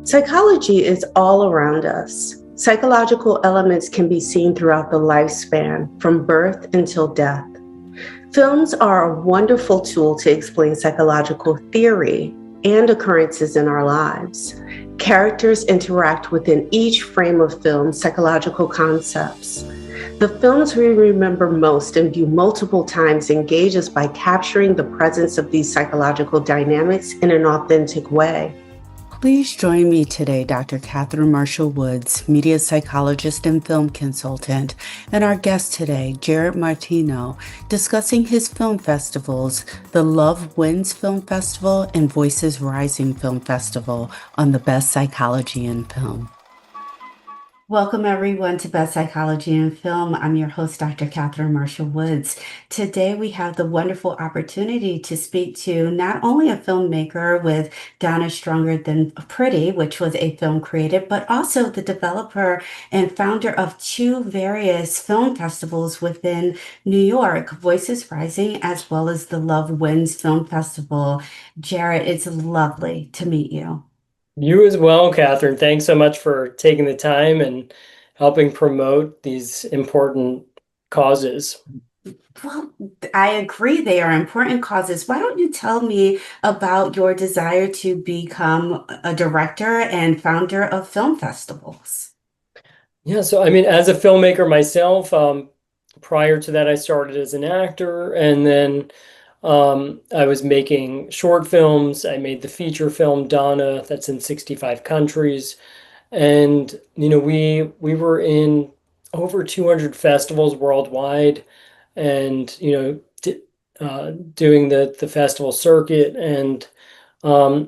Psychology is all around us. Psychological elements can be seen throughout the lifespan, from birth until death. Films are a wonderful tool to explain psychological theory and occurrences in our lives. Characters interact within each frame of film psychological concepts. The films we remember most and view multiple times engage us by capturing the presence of these psychological dynamics in an authentic way. Please join me today, Dr. Catherine Marshall-Woods, media psychologist and film consultant, and our guest today, Jaret Martino, discussing his film festivals, the Love Wins Film Festival and Voices Rising Film Festival on the Best Psychology in Film. Welcome, everyone, to Best Psychology in Film. I'm your host, Dr. Catherine Marshall-Woods. Today, we have the wonderful opportunity to speak to not only a filmmaker with Donna Stronger Than Pretty, which was a film created, but also the developer and founder of two various film festivals within New York, Voices Rising, as well as the Love Wins Film Festival. Jaret, it's lovely to meet you. You as well, Catherine. Thanks so much for taking the time and helping promote these important causes. Well, I agree they are important causes. Why don't you tell me about your desire to become a director and founder of film festivals? Yeah, so as a filmmaker myself, prior to that, I started as an actor, and then I was making short films. I made the feature film Donna, that's in 65 countries. And, we were in over 200 festivals worldwide and, doing the festival circuit. And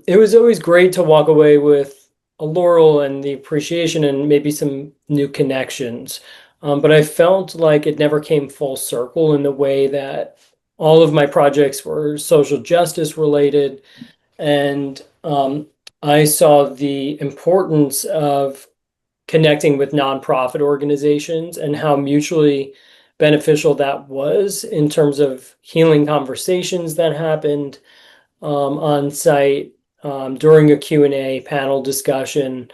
it was always great to walk away with a laurel and the appreciation and maybe some new connections. But I felt like it never came full circle in the way that all of my projects were social justice related, and I saw the importance of connecting with nonprofit organizations and how mutually beneficial that was in terms of healing conversations that happened on site during a Q&A panel discussion.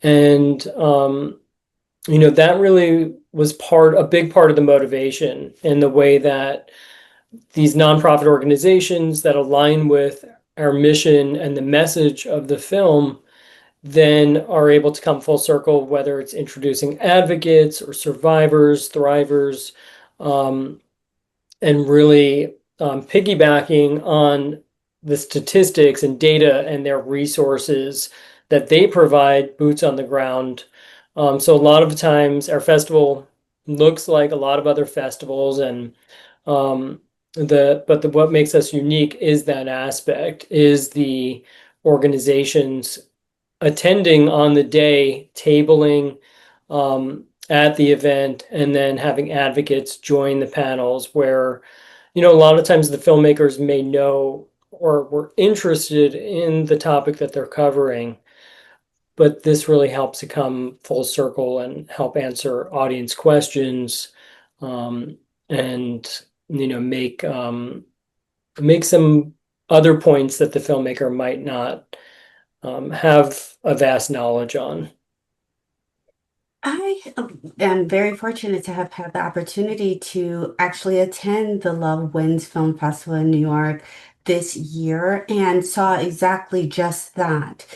And that really was a big part of the motivation in the way that these nonprofit organizations that align with our mission and the message of the film then are able to come full circle, whether it's introducing advocates or survivors, thrivers, and really piggybacking on the statistics and data and their resources that they provide boots on the ground. So a lot of times our festival looks like a lot of other festivals, and what makes us unique is that aspect, is the organizations attending on the day, tabling at the event, and then having advocates join the panels where, a lot of times the filmmakers may know or were interested in the topic that they're covering, but this really helps to come full circle and help answer audience questions, and make some other points that the filmmaker might not have a vast knowledge on. I am very fortunate to have had the opportunity to actually attend the Love Wins Film Festival in New York this year and saw exactly just that.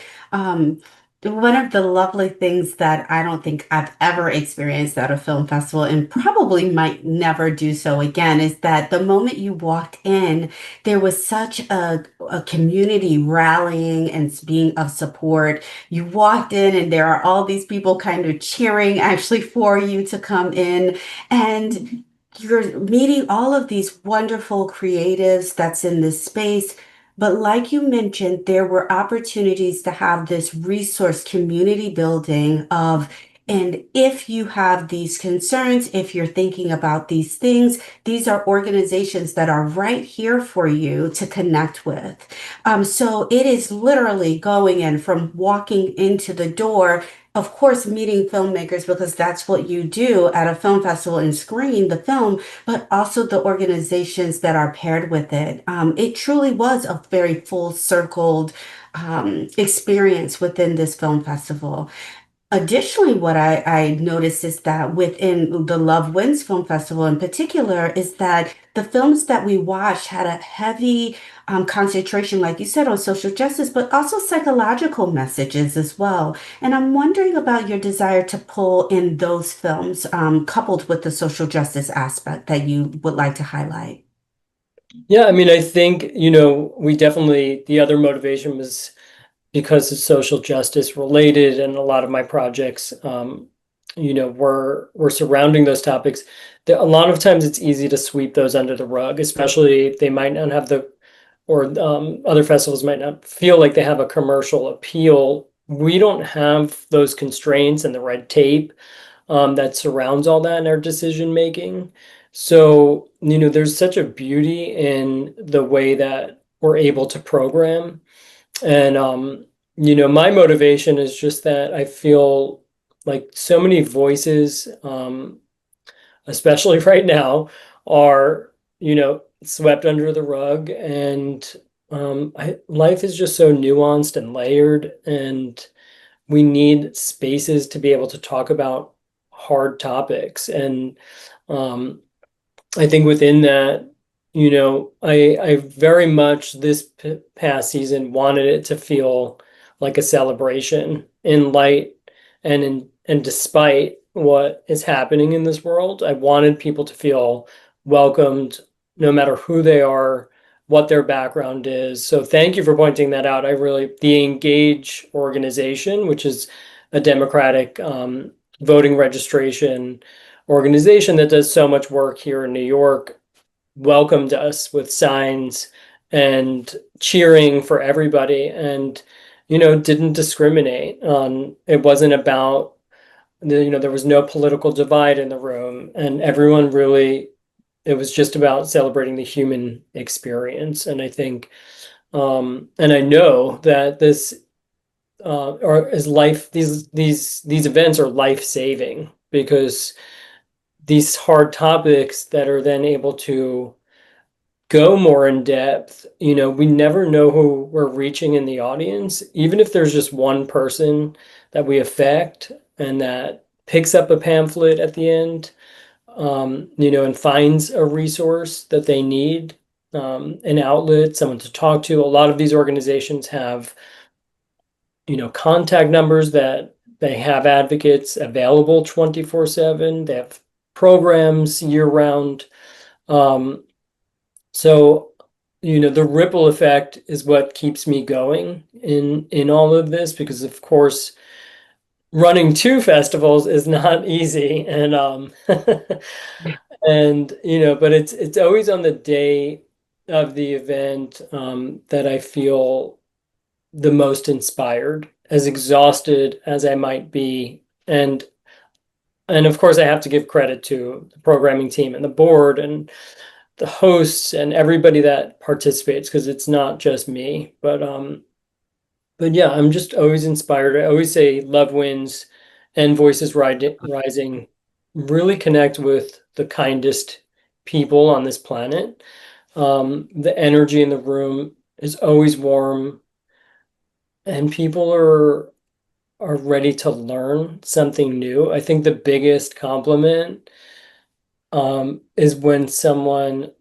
One of the lovely things that I don't think I've ever experienced at a film festival, and probably might never do so again, is that the moment you walked in, there was such a community rallying and being of support. You walked in and there are all these people kind of cheering actually for you to come in, and you're meeting all of these wonderful creatives that's in this space. But like you mentioned, there were opportunities to have this resource community building and if you have these concerns, if you're thinking about these things, these are organizations that are right here for you to connect with. So it is literally going in from walking into the door of course, meeting filmmakers because that's what you do at a film festival and screen the film, but also the organizations that are paired with it. It truly was a very full circled experience within this film festival. Additionally, what I noticed is that within the Love Wins Film Festival in particular, is that the films that we watched had a heavy concentration, like you said, on social justice, but also psychological messages as well. And I'm wondering about your desire to pull in those films, coupled with the social justice aspect that you would like to highlight. Yeah, I mean, I think, we definitely, the other motivation was because it's social justice related, and a lot of my projects, were surrounding those topics. A lot of times it's easy to sweep those under the rug, especially if they might not have or other festivals might not feel like they have a commercial appeal. We don't have those constraints and the red tape that surrounds all that in our decision making. So, there's such a beauty in the way that we're able to program. And my motivation is just that I feel like so many voices, especially right now, are, swept under the rug. And life is just so nuanced and layered, and we need spaces to be able to talk about hard topics. And um, I think within that, I very much this past season wanted it to feel like a celebration in light and despite what is happening in this world. I wanted people to feel welcomed no matter who they are, what their background is. So thank you for pointing that out. The Engage organization, which is a democratic voting registration organization that does so much work here in New York, welcomed us with signs and cheering for everybody, and didn't discriminate on. It wasn't about there was no political divide in the room, and everyone really, it was just about celebrating the human experience. And I think and I know that this or is life these events are life-saving, because these hard topics that are then able to go more in depth, we never know who we're reaching in the audience, even if there's just one person that we affect and that picks up a pamphlet at the end, and finds a resource that they need, an outlet, someone to talk to. A lot of these organizations have, contact numbers that they have advocates available 24/7. They have programs year round. Um, so, the ripple effect is what keeps me going in all of this, because of course running two festivals is not easy. And and but it's always on the day of the event that I feel the most inspired, as exhausted as I might be. And of course I have to give credit to the programming team and the board and the hosts and everybody that participates, because it's not just me. But yeah, I'm just always inspired. I always say Love Wins and Rising really connect with the kindest people on this planet. The energy in the room is always warm, and people are ready to learn something new. I think the biggest compliment is when someone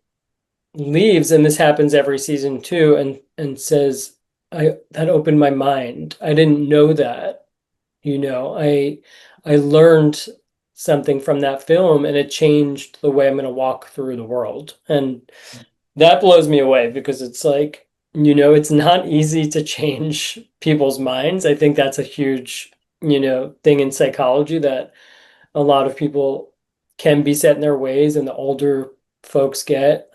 leaves, and this happens every season too, and says, I that opened my mind. I didn't know that. I learned something from that film, and it changed the way I'm going to walk through the world. And that blows me away, because it's like, it's not easy to change people's minds. I think that's a huge, thing in psychology, that a lot of people can be set in their ways, and the older folks get,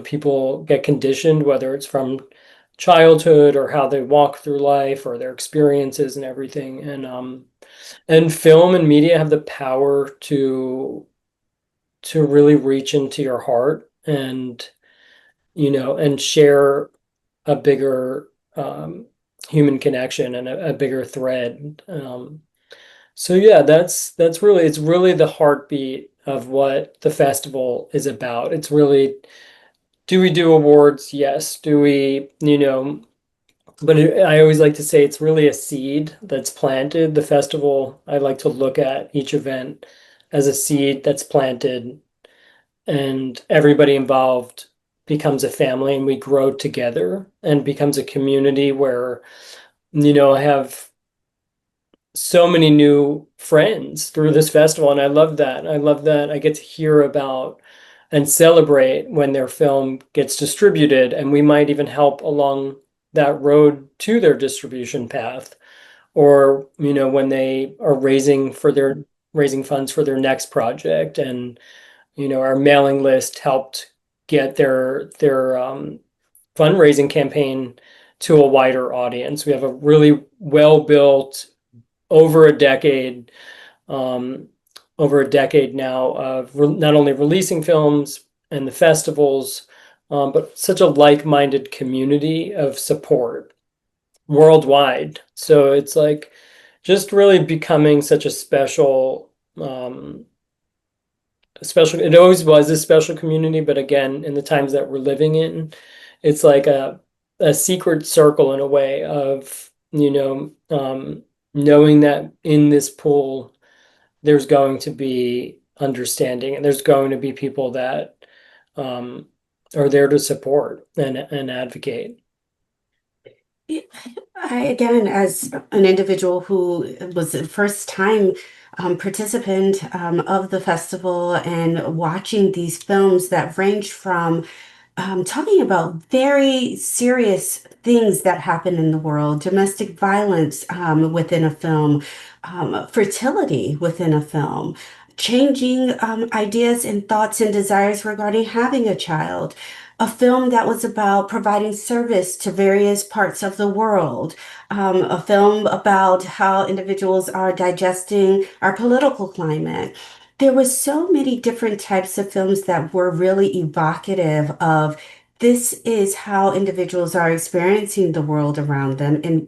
people get conditioned, whether it's from childhood or how they walk through life or their experiences and everything. And film and media have the power to really reach into your heart, and and share a bigger human connection and a bigger thread. So yeah, that's really it's really the heartbeat of what the festival is about. It's really, do we do awards? Yes. Do we, but I always like to say it's really a seed that's planted. The festival, I like to look at each event as a seed that's planted, and everybody involved becomes a family, and we grow together and becomes a community where, I have so many new friends through this festival, and I love that. I love that I get to hear about and celebrate when their film gets distributed, and we might even help along that road to their distribution path, or when they are raising funds for their next project, and our mailing list helped get their fundraising campaign to a wider audience. We have a really well built, over a decade, um, over a decade now of not only releasing films and the festivals, but such a like-minded community of support worldwide. So it's like just really becoming such a special, it always was a special community, but again, in the times that we're living in, it's like a secret circle in a way of, knowing that in this pool, there's going to be understanding, and there's going to be people that um, are there to support and advocate. I, again, as an individual who was the first time participant of the festival and watching these films that range from talking about very serious things that happen in the world, domestic violence within a film, fertility within a film, changing ideas and thoughts and desires regarding having a child. A film that was about providing service to various parts of the world. A film about how individuals are digesting our political climate. There was so many different types of films that were really evocative of this is how individuals are experiencing the world around them in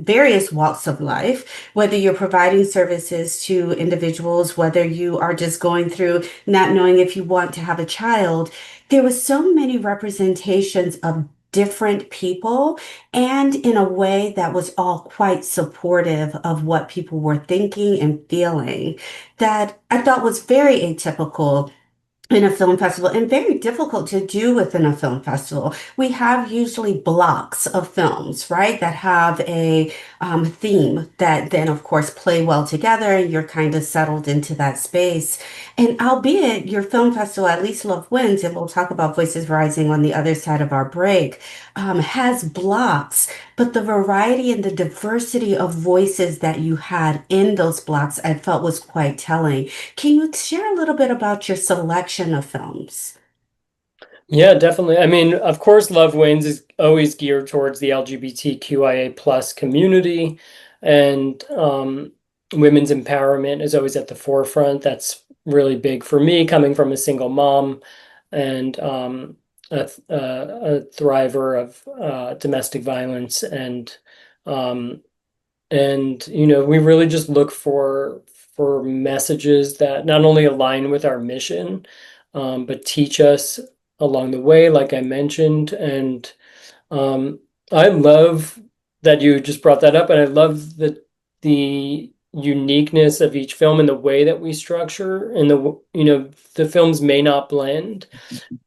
various walks of life, whether you're providing services to individuals, whether you are just going through not knowing if you want to have a child. There was so many representations of different people, and in a way that was all quite supportive of what people were thinking and feeling, that I thought was very atypical in a film festival and very difficult to do within a film festival. We have usually blocks of films, right, that have a theme that then, of course, play well together, and you're kind of settled into that space. And albeit your film festival, At Least Love Wins, and we'll talk about Voices Rising on the other side of our break, has blocks, but the variety and the diversity of voices that you had in those blocks, I felt was quite telling. Can you share a little bit about your selection of films? Yeah, definitely. I mean, of course, Love Wins is always geared towards the LGBTQIA plus community, and women's empowerment is always at the forefront. That's really big for me, coming from a single mom and a thriver of domestic violence, um, and we really just look for messages that not only align with our mission, but teach us along the way, like I mentioned. And um, I love that you just brought that up, and I love the uniqueness of each film and the way that we structure, and the films may not blend,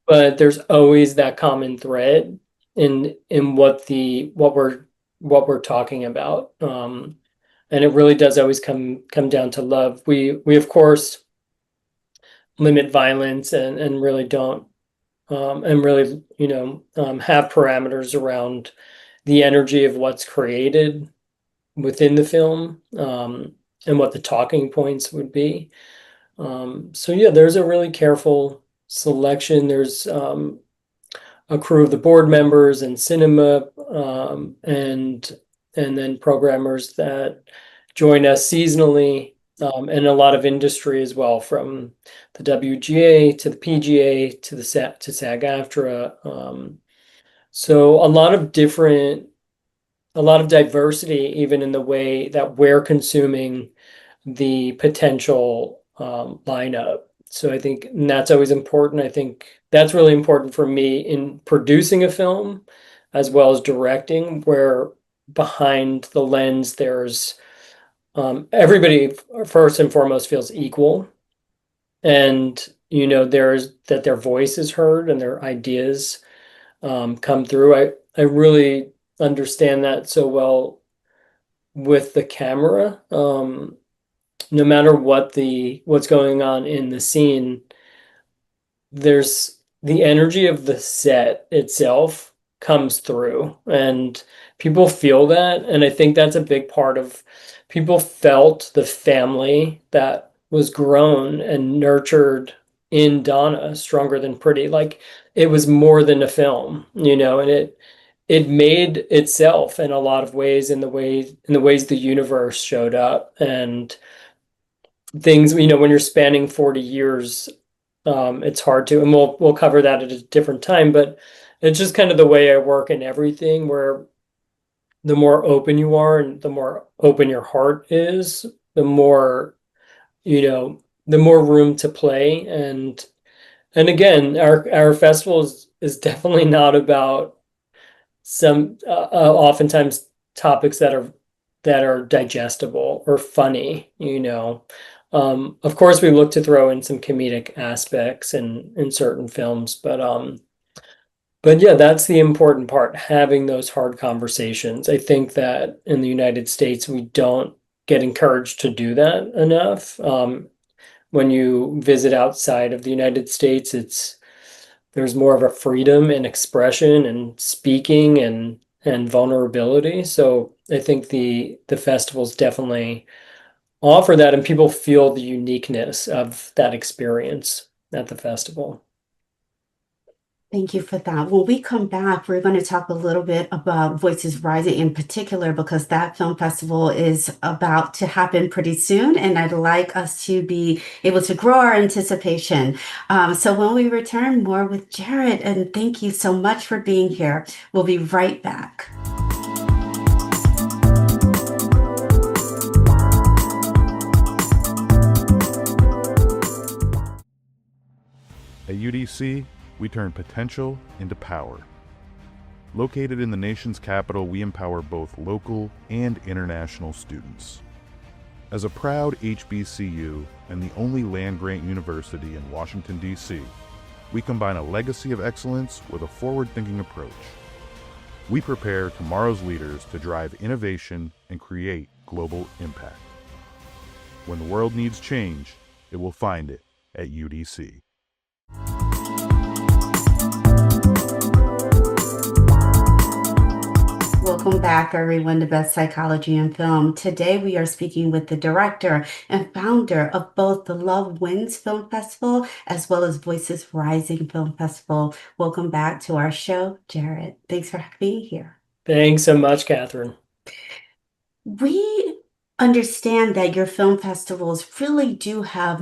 but there's always that common thread in what we're talking about. And it really does always come down to love. We of course limit violence, and really don't, and really, have parameters around the energy of what's created within the film, and what the talking points would be. So yeah, there's a really careful selection. There's a crew of the board members and cinema, and then programmers that join us seasonally, and a lot of industry as well, from the WGA to the PGA to SAG-AFTRA. So a lot of different a lot of diversity, even in the way that we're consuming the potential lineup. So I think that's always important. I think that's really important for me in producing a film as well as directing, where behind the lens there's everybody first and foremost feels equal, and there's that their voice is heard and their ideas come through. I really understand that so well with the camera. No matter what's going on in the scene, there's the energy of the set itself comes through, and people feel that. And I think that's a big part of people felt the family that was grown and nurtured in Donna Stronger Than Pretty. Like it was more than a film, and it made itself in a lot of ways, in the ways the universe showed up, and things, when you're spanning 40 years, it's hard to, and we'll cover that at a different time, but it's just kind of the way I work in everything, where the more open you are and the more open your heart is, the more, the more room to play. And again, our festival is definitely not about some oftentimes topics that are digestible or funny. Of course, we look to throw in some comedic aspects in certain films, but yeah, that's the important part, having those hard conversations. I think that in the United States, we don't get encouraged to do that enough. When you visit outside of the United States, there's more of a freedom in expression and speaking and vulnerability. So I think the festivals definitely offer that, and people feel the uniqueness of that experience at the festival. Thank you for that. When we come back, we're going to talk a little bit about Voices Rising in particular, because that film festival is about to happen pretty soon, and I'd like us to be able to grow our anticipation. So when we return, more with Jaret, and thank you so much for being here. We'll be right back. At UDC, we turn potential into power. Located in the nation's capital, we empower both local and international students. As a proud HBCU and the only land-grant university in Washington, D.C., we combine a legacy of excellence with a forward-thinking approach. We prepare tomorrow's leaders to drive innovation and create global impact. When the world needs change, it will find it at UDC. Welcome back, everyone, to Best Psychology in Film. Today, we are speaking with the director and founder of both the Love Wins Film Festival as well as Voices Rising Film Festival. Welcome back to our show, Jaret. Thanks for being here. Thanks so much, Catherine. We understand that your film festivals really do have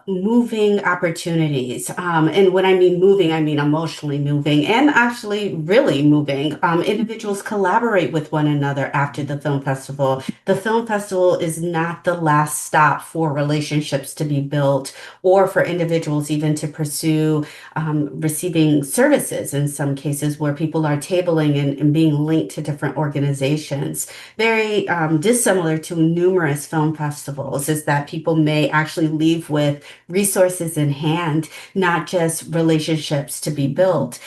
moving opportunities. And when I mean moving, I mean emotionally moving and actually really moving. Individuals collaborate with one another after the film festival. The film festival is not the last stop for relationships to be built or for individuals even to pursue receiving services in some cases where people are tabling and being linked to different organizations. Very dissimilar to numerous film festivals is that people may actually leave with resources in hand, not just relationships to be built.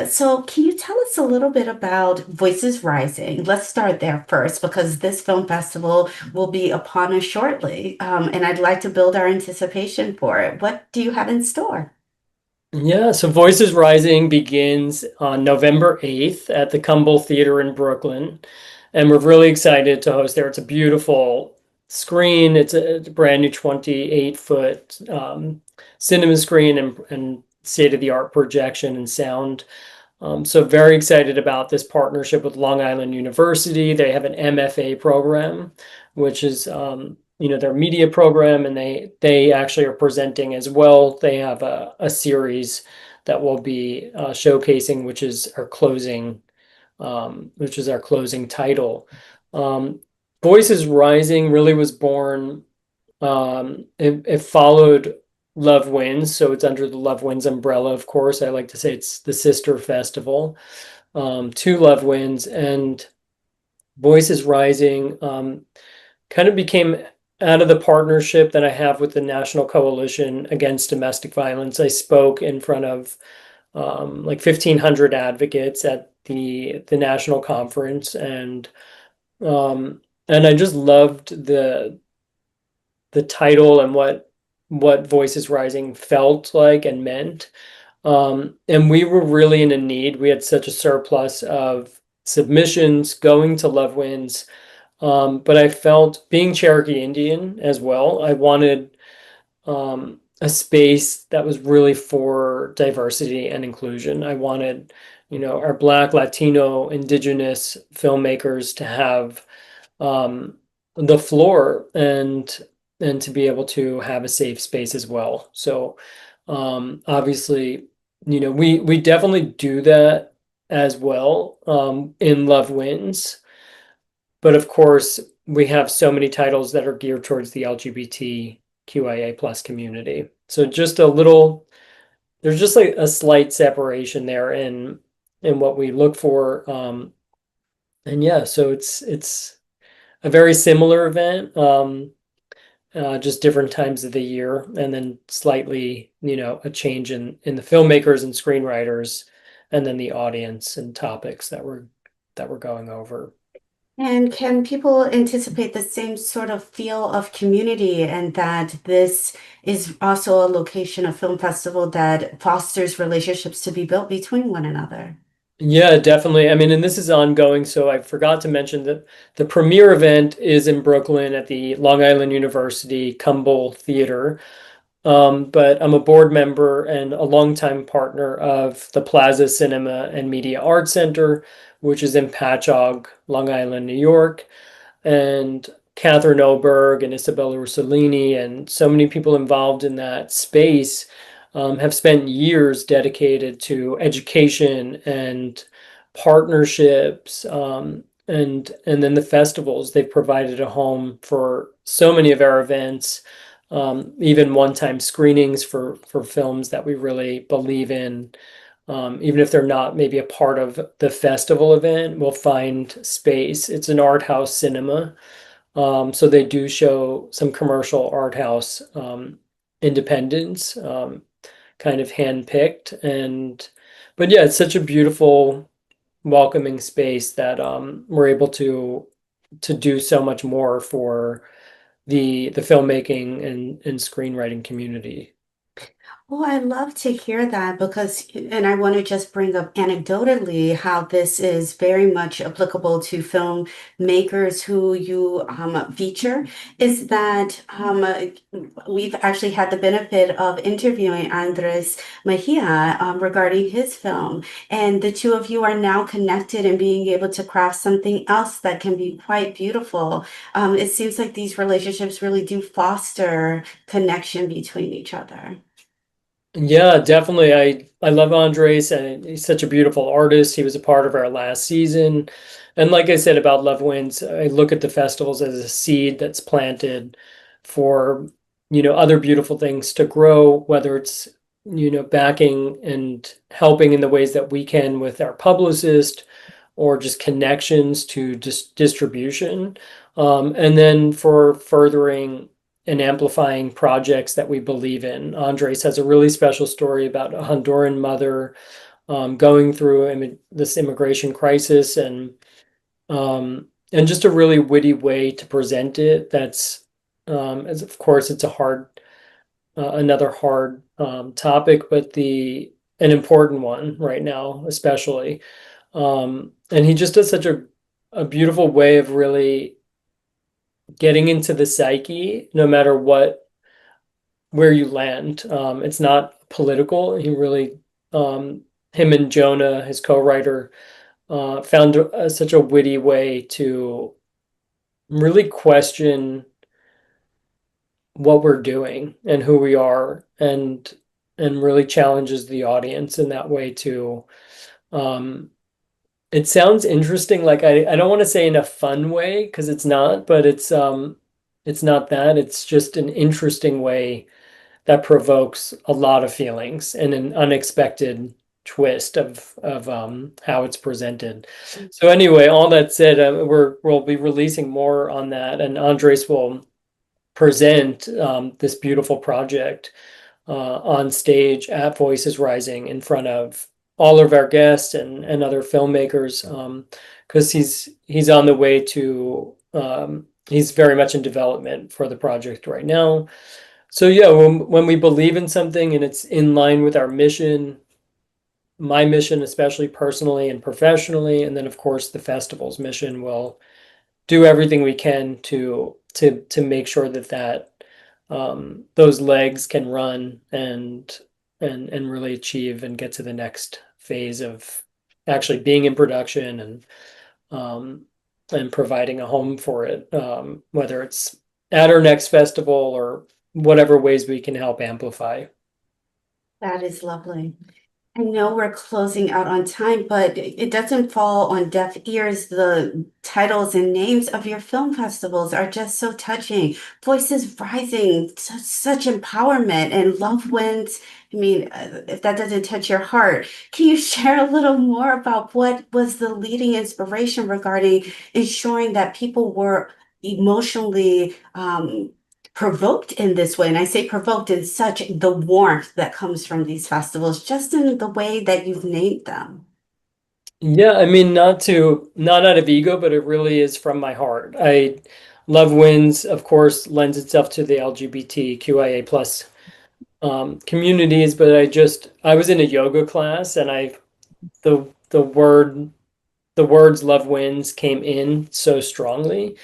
So can you tell us a little bit about Voices Rising? Let's start there first, because this film festival will be upon us shortly, and I'd like to build our anticipation for it. What do you have in store? Yeah, so Voices Rising begins on November 8th at the Cumble Theater in Brooklyn, and we're really excited to host there. It's a beautiful screen. It's a brand new 28-foot cinema screen and state-of-the-art projection and sound. So very excited about this partnership with Long Island University. They have an MFA program, which is their media program, and they actually are presenting as well. They have a series that will be showcasing, which is our closing which is our closing title. Um, Voices Rising really was born. It followed Love Wins, so it's under the Love Wins umbrella, of course. I like to say it's the sister festival to Love Wins, and Voices Rising kind of became out of the partnership that I have with the National Coalition Against Domestic Violence. I spoke in front of like 1,500 advocates at the national conference, and I just loved the title and what Voices Rising felt like and meant. And we were really in a need. We had such a surplus of submissions going to Love Wins. But I felt, being Cherokee Indian as well, I wanted a space that was really for diversity and inclusion. I wanted, our Black, Latino, Indigenous filmmakers to have um, the floor and to be able to have a safe space as well. So obviously, we definitely do that as well in Love Wins. But of course, we have so many titles that are geared towards the LGBTQIA plus community. So just there's just like a slight separation there in what we look for. And yeah, so it's a very similar event, just different times of the year, and then slightly, a change in the filmmakers and screenwriters, and then the audience and topics that we're going over. And can people anticipate the same sort of feel of community and that this is also a location, a film festival that fosters relationships to be built between one another? Yeah, definitely. I mean, and this is ongoing, so I forgot to mention that the premiere event is in Brooklyn at the Long Island University Cumble Theater. But I'm a board member and a longtime partner of the Plaza Cinema and Media Arts Center, which is in Patchogue, Long Island, New York. And Catherine Oberg and Isabella Rossellini and so many people involved in that space have spent years dedicated to education and partnerships, and then the festivals. They've provided a home for so many of our events, even one-time screenings for films that we really believe in. Even if they're not maybe a part of the festival event, we'll find space. It's an art house cinema. So they do show some commercial art house independence, kind of handpicked. But yeah, it's such a beautiful, welcoming space that we're able to do so much more for the filmmaking and screenwriting community. Oh, I love to hear that because, and I want to just bring up anecdotally how this is very much applicable to filmmakers who you feature, is that we've actually had the benefit of interviewing Andres Mejia regarding his film. And the two of you are now connected and being able to craft something else that can be quite beautiful. It seems like these relationships really do foster connection between each other. Yeah, definitely. I love Andres, and he's such a beautiful artist. He was a part of our last season. And like I said about Love Wins, I look at the festivals as a seed that's planted for, other beautiful things to grow, whether it's, backing and helping in the ways that we can with our publicist or just connections to distribution. And then for furthering and amplifying projects that we believe in. Andres has a really special story about a Honduran mother going through this immigration crisis, and just a really witty way to present it. That's as of course it's a hard another hard topic, but an important one right now, especially. And he just does such a beautiful way of really getting into the psyche, no matter where you land. It's not political. He really, him and Jonah, his co-writer, found such a witty way to really question what we're doing and who we are, and really challenges the audience in that way to um, It sounds interesting. Like I don't want to say in a fun way because it's not, but it's not that. It's just an interesting way that provokes a lot of feelings and an unexpected twist of how it's presented. So anyway, all that said, we'll be releasing more on that, and Andres will present this beautiful project on stage at Voices Rising in front of all of our guests and other filmmakers, because he's on the way to he's very much in development for the project right now. So yeah, when we believe in something and it's in line with our mission, my mission, especially personally and professionally, and then of course the festival's mission, will do everything we can to make sure that those legs can run and really achieve and get to the next phase of actually being in production um, and providing a home for it, whether it's at our next festival or whatever ways we can help amplify. That is lovely. I know we're closing out on time, but it doesn't fall on deaf ears. The titles and names of your film festivals are just so touching. Voices Rising, such empowerment, and Love Wins. I mean, if that doesn't touch your heart, can you share a little more about what was the leading inspiration regarding ensuring that people were emotionally provoked in this way? And I say provoked in such the warmth that comes from these festivals, just in the way that you've named them. Yeah, I mean, not out of ego, but it really is from my heart. Love Wins, of course, lends itself to the LGBTQIA plus communities, but I was in a yoga class and the words love wins came in so strongly.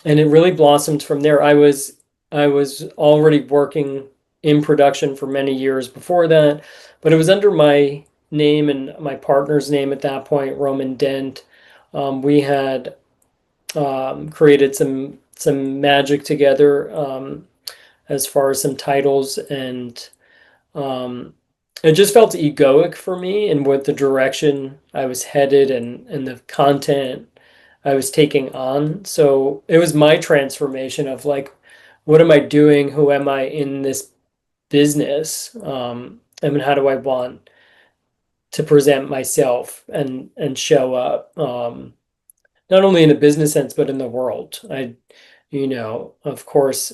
And it really blossomed from there. I was already working in production for many years before that, but it was under my name and my partner's name at that point, Roman Dent. We had created some magic together, as far as some titles, and it just felt egoic for me and what the direction I was headed and the content I was taking on. So it was my transformation of like, what am I doing? Who am I in this business? I mean, how do I want to present myself and show up? Not only in a business sense, but in the world. Of course,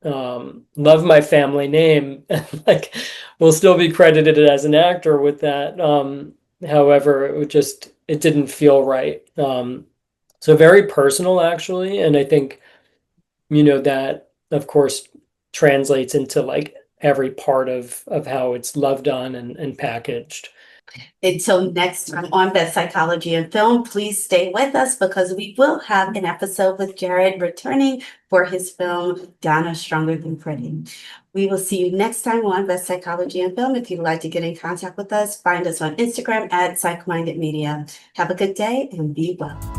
love my family name. Like, will still be credited as an actor with that. However, it didn't feel right. So very personal, actually, and I think that of course translates into like every part of how it's loved on and packaged. Until next time on Best Psychology in Film, please stay with us because we will have an episode with Jaret returning for his film Donna Stronger Than Pretty. We will see you next time on Best Psychology in Film. If you'd like to get in contact with us, find us on Instagram at PsychMindedMedia. Have a good day and be well.